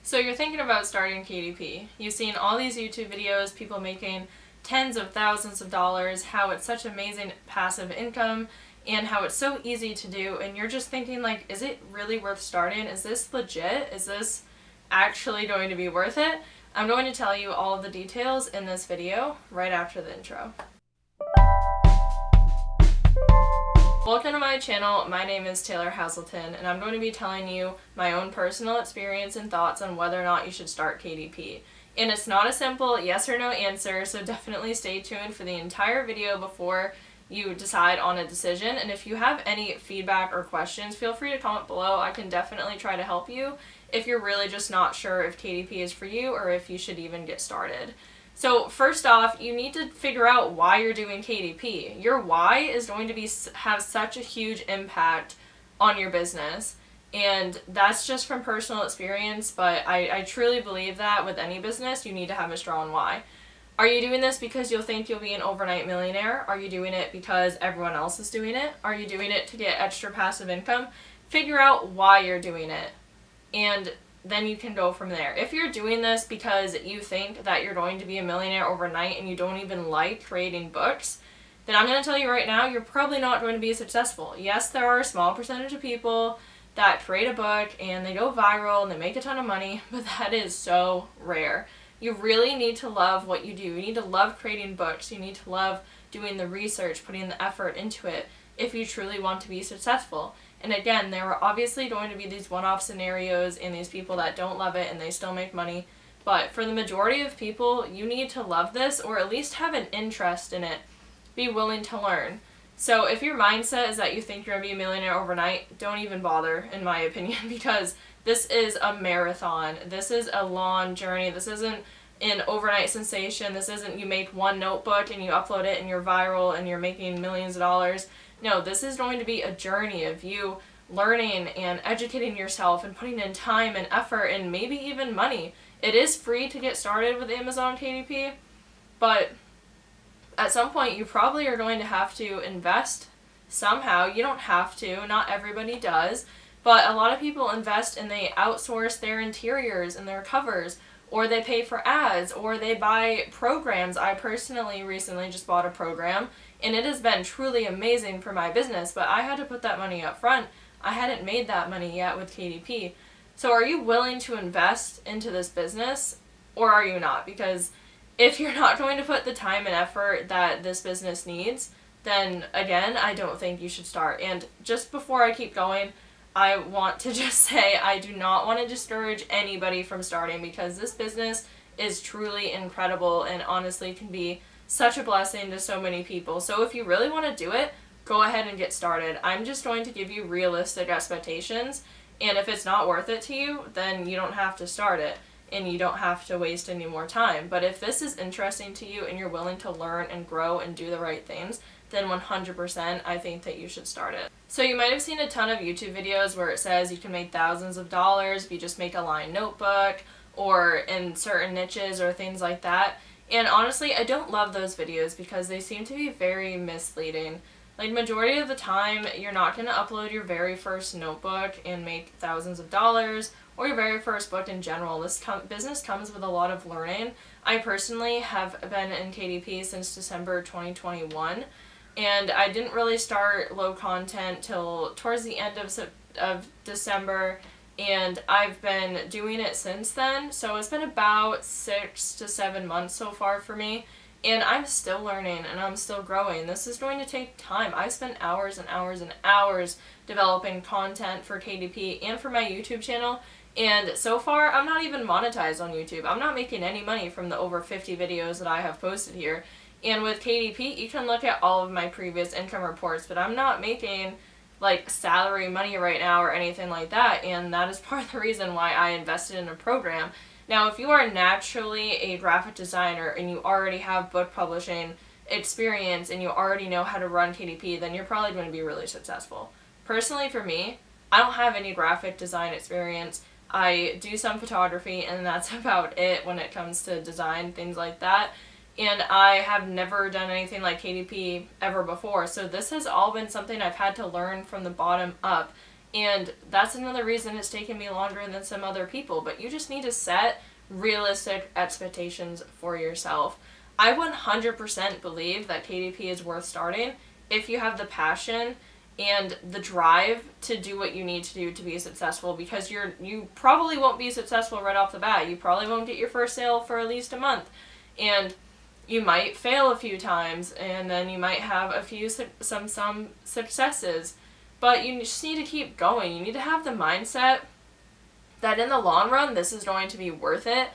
So you're thinking about starting KDP. You've seen all these YouTube videos, people making tens of thousands of dollars, how it's such amazing passive income, and how it's so easy to do, and you're just thinking like, is it really worth starting? Is this legit? Is this actually going to be worth it? I'm going to tell you all of the details in this video right after the intro. Welcome to my channel. My name is Taylor Haselton, and I'm going to be telling you my own personal experience and thoughts on whether or not you should start KDP. And it's not a simple yes or no answer, so definitely stay tuned for the entire video before you decide on a decision. And if you have any feedback or questions, feel free to comment below. I can definitely try to help you if you're really just not sure if KDP is for you or if you should even get started. So first off, you need to figure out why you're doing KDP. Your why is going to have such a huge impact on your business. And that's just from personal experience, but I truly believe that with any business, you need to have a strong why. Are you doing this because you'll think you'll be an overnight millionaire? Are you doing it because everyone else is doing it? Are you doing it to get extra passive income? Figure out why you're doing it, and then you can go from there. If you're doing this because you think that you're going to be a millionaire overnight and you don't even like creating books, then I'm going to tell you right now, you're probably not going to be successful. Yes, there are a small percentage of people that create a book and they go viral and they make a ton of money, but that is so rare. You really need to love what you do. You need to love creating books. You need to love doing the research, putting the effort into it if you truly want to be successful. And again, there are obviously going to be these one-off scenarios and these people that don't love it and they still make money. But for the majority of people, you need to love this or at least have an interest in it. Be willing to learn. So if your mindset is that you think you're going to be a millionaire overnight, don't even bother, in my opinion, because this is a marathon. This is a long journey. This isn't an overnight sensation. This isn't you make one notebook and you upload it and you're viral and you're making millions of dollars. No, this is going to be a journey of you learning and educating yourself and putting in time and effort and maybe even money. It is free to get started with Amazon KDP, but at some point you probably are going to have to invest somehow. You don't have to, not everybody does, but a lot of people invest and they outsource their interiors and their covers, or they pay for ads, or they buy programs. I personally recently just bought a program, and it has been truly amazing for my business, but I had to put that money up front. I hadn't made that money yet with KDP. So are you willing to invest into this business, or are you not? Because if you're not going to put the time and effort that this business needs, then again, I don't think you should start. And just before I keep going, I want to just say I do not want to discourage anybody from starting, because this business is truly incredible and honestly can be such a blessing to so many people. So if you really want to do it, go ahead and get started. I'm just going to give you realistic expectations, and if it's not worth it to you, then you don't have to start it and you don't have to waste any more time. But if this is interesting to you and you're willing to learn and grow and do the right things, then 100% I think that you should start it. So you might have seen a ton of YouTube videos where it says you can make thousands of dollars if you just make a lined notebook or in certain niches or things like that. And honestly, I don't love those videos because they seem to be very misleading. Like, majority of the time, you're not going to upload your very first notebook and make thousands of dollars, or your very first book in general. This business comes with a lot of learning. I personally have been in KDP since December 2021, and I didn't really start low content till towards the end of December, and I've been doing it since then. So it's been about 6 to 7 months so far for me, and I'm still learning and I'm still growing. This is going to take time. I spent hours and hours and hours developing content for KDP and for my YouTube channel, and so far I'm not even monetized on YouTube. I'm not making any money from the over 50 videos that I have posted here. And with KDP, you can look at all of my previous income reports, but I'm not making like salary money right now or anything like that, and that is part of the reason why I invested in a program. Now, if you are naturally a graphic designer and you already have book publishing experience and you already know how to run KDP, then you're probably going to be really successful. Personally, for me, I don't have any graphic design experience. I do some photography, and that's about it when it comes to design, things like that. And I have never done anything like KDP ever before, so this has all been something I've had to learn from the bottom up. And that's another reason it's taken me longer than some other people. But you just need to set realistic expectations for yourself. I 100% believe that KDP is worth starting if you have the passion and the drive to do what you need to do to be successful, because you probably won't be successful right off the bat. You probably won't get your first sale for at least a month, and you might fail a few times, and then you might have a few some successes, but you just need to keep going. You need to have the mindset that in the long run this is going to be worth it.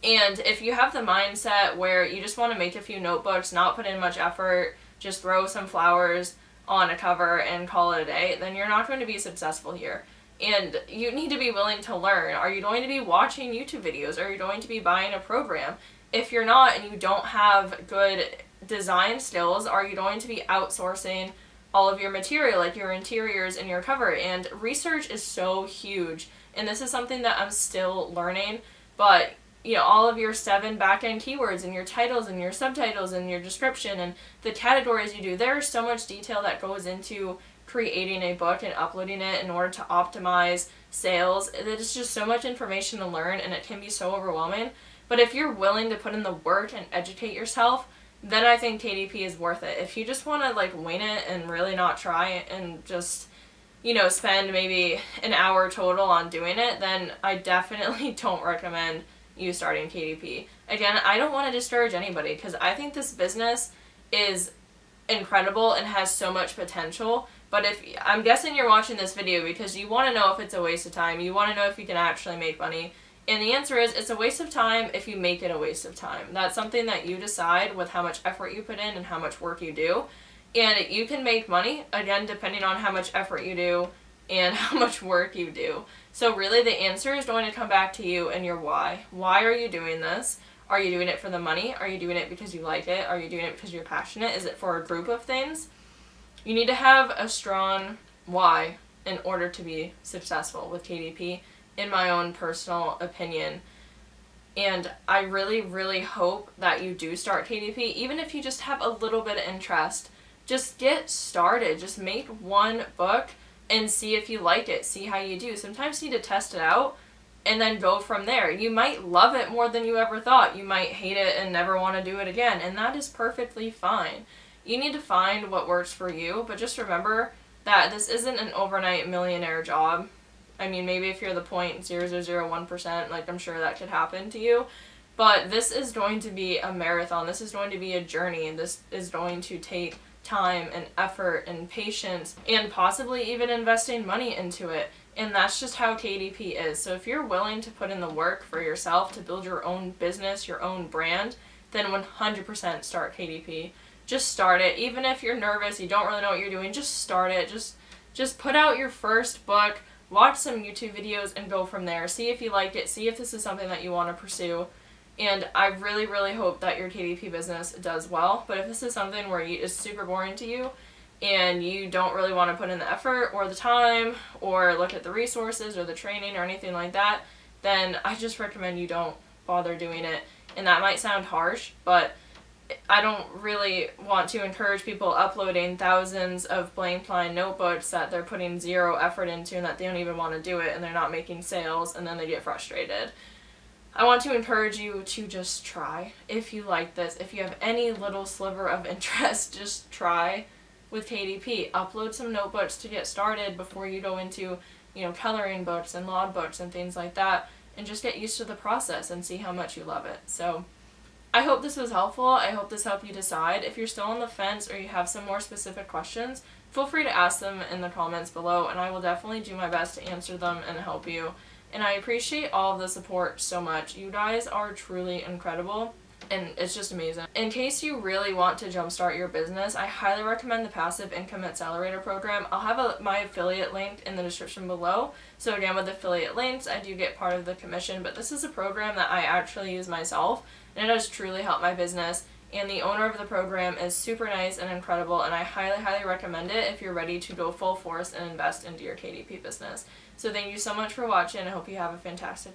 And if you have the mindset where you just want to make a few notebooks, not put in much effort, just throw some flowers on a cover and call it a day, then you're not going to be successful here. And you need to be willing to learn. Are you going to be watching YouTube videos? Are you going to be buying a program? If you're not and you don't have good design skills, are you going to be outsourcing all of your material, like your interiors and your cover? And research is so huge. And this is something that I'm still learning, but all of your 7 back-end keywords and your titles and your subtitles and your description and the categories you do, there's so much detail that goes into creating a book and uploading it in order to optimize sales. It's just so much information to learn, and it can be so overwhelming. But if you're willing to put in the work and educate yourself, then I think KDP is worth it. If you just want to wing it and really not try and just spend maybe an hour total on doing it, then I definitely don't recommend you starting KDP. Again, I don't want to discourage anybody, because I think this business is incredible and has so much potential. But I'm guessing you're watching this video because you want to know if it's a waste of time. You want to know if you can actually make money. And the answer is, it's a waste of time if you make it a waste of time. That's something that you decide with how much effort you put in and how much work you do. And you can make money, again, depending on how much effort you do and how much work you do. So really the answer is going to come back to you and your why. Why are you doing this? Are you doing it for the money? Are you doing it because you like it? Are you doing it because you're passionate? Is it for a group of things? You need to have a strong why in order to be successful with KDP, in my own personal opinion. And I really, really hope that you do start KDP, even if you just have a little bit of interest. Just get started. Just make one book and see if you like it. See how you do. Sometimes you need to test it out and then go from there. You might love it more than you ever thought. You might hate it and never want to do it again, and that is perfectly fine. You need to find what works for you, but just remember that this isn't an overnight millionaire job. I mean, maybe if you're the 0.0001%, I'm sure that could happen to you, but this is going to be a marathon. This is going to be a journey, and this is going to take time and effort and patience and possibly even investing money into it. And that's just how KDP is. So if you're willing to put in the work for yourself to build your own business, your own brand, then 100% start KDP. Just start it. Even if you're nervous, you don't really know what you're doing, just start it. Just put out your first book, watch some YouTube videos, and go from there. See if you like it. See if this is something that you want to pursue. And I really, really hope that your KDP business does well. But if this is something where it's super boring to you and you don't really want to put in the effort or the time or look at the resources or the training or anything like that, then I just recommend you don't bother doing it. And that might sound harsh, but I don't really want to encourage people uploading thousands of blank line notebooks that they're putting zero effort into and that they don't even want to do it, and they're not making sales, and then they get frustrated. I want to encourage you to just try. If you like this, if you have any little sliver of interest, just try with KDP. Upload some notebooks to get started before you go into, coloring books and log books and things like that, and just get used to the process and see how much you love it. So I hope this was helpful. I hope this helped you decide. If you're still on the fence or you have some more specific questions, feel free to ask them in the comments below, and I will definitely do my best to answer them and help you. And I appreciate all of the support so much. You guys are truly incredible, and it's just amazing. In case you really want to jumpstart your business, I highly recommend the Passive Income Accelerator program. I'll have my affiliate link in the description below. So again, with affiliate links, I do get part of the commission, but this is a program that I actually use myself, and it has truly helped my business. And the owner of the program is super nice and incredible, and I highly, highly recommend it if you're ready to go full force and invest into your KDP business. So thank you so much for watching. I hope you have a fantastic